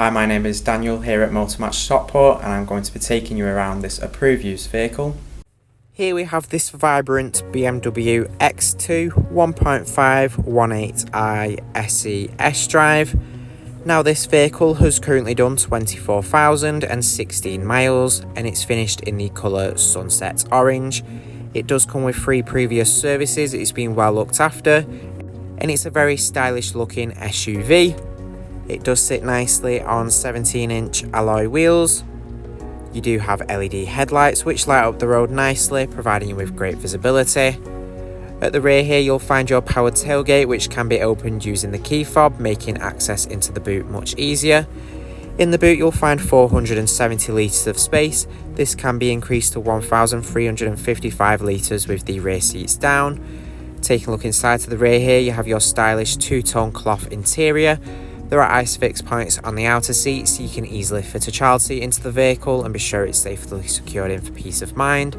Hi, my name is Daniel here at Motor Match Stockport, and I'm going to be taking you around this approved used vehicle. Here we have this vibrant BMW X2 1.5 18i SE sDrive. Now this vehicle has currently done 24,016 miles and it's finished in the colour sunset orange. It does come with 3 previous services, it's been well looked after, and it's a very stylish looking SUV. It does sit nicely on 17-inch alloy wheels. You do have LED headlights which light up the road nicely, providing you with great visibility. At the rear here you'll find your powered tailgate, which can be opened using the key fob, making access into the boot much easier. In the boot you'll find 470 litres of space. This can be increased to 1,355 litres with the rear seats down. Taking a look inside to the rear here, you have your stylish two-tone cloth interior. There are ISOFIX points on the outer seats, so you can easily fit a child seat into the vehicle and be sure it's safely secured in for peace of mind.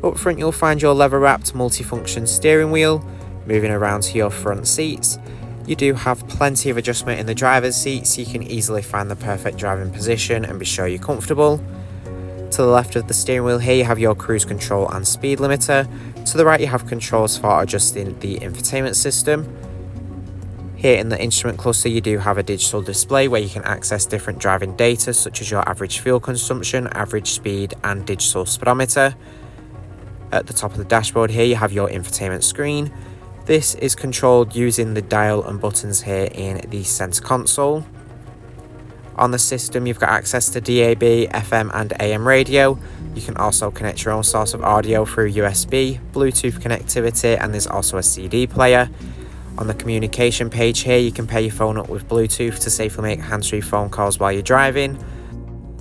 Up front you'll find your leather-wrapped multifunction steering wheel. Moving around to your front seats, you do have plenty of adjustment in the driver's seat, so you can easily find the perfect driving position and be sure you're comfortable. To the left of the steering wheel here you have your cruise control and speed limiter. To the right you have controls for adjusting the infotainment system. Here in the instrument cluster you do have a digital display where you can access different driving data such as your average fuel consumption, average speed and digital speedometer. At the top of the dashboard here you have your infotainment screen. This is controlled using the dial and buttons here in the center console. On the system you've got access to DAB, FM and AM radio. You can also connect your own source of audio through USB, Bluetooth connectivity, and there's also a CD player. On the communication page here you can pair your phone up with Bluetooth to safely make hands-free phone calls while you're driving.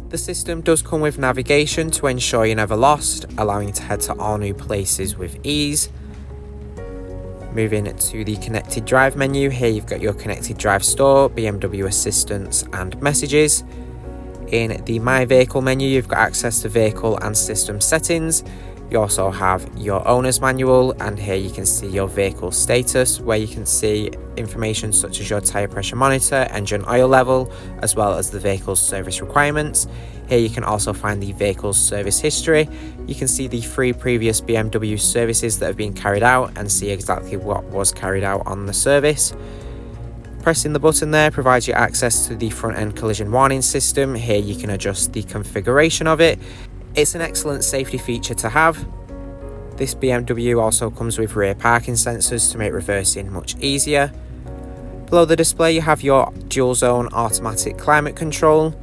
The system does come with navigation to ensure you're never lost, allowing you to head to all new places with ease. Moving to the connected drive menu, here you've got your connected drive store, BMW assistance and messages. In the My Vehicle menu you've got access to vehicle and system settings. You also have your owner's manual, and here you can see your vehicle status, where you can see information such as your tyre pressure monitor, engine oil level, as well as the vehicle's service requirements. Here you can also find the vehicle's service history. You can see the 3 previous BMW services that have been carried out and see exactly what was carried out on the service. Pressing the button there provides you access to the front end collision warning system. Here you can adjust the configuration of it. It's an excellent safety feature to have. This BMW also comes with rear parking sensors to make reversing much easier. Below the display you have your dual zone automatic climate control.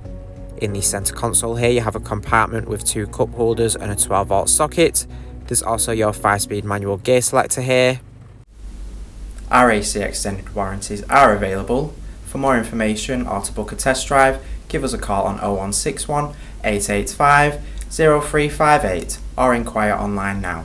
In the center console here you have a compartment with 2 cup holders and a 12-volt socket. There's also your 5-speed manual gear selector here. Our AC extended warranties are available. For more information or to book a test drive, give us a call on 0161 885 0358 or inquire online now.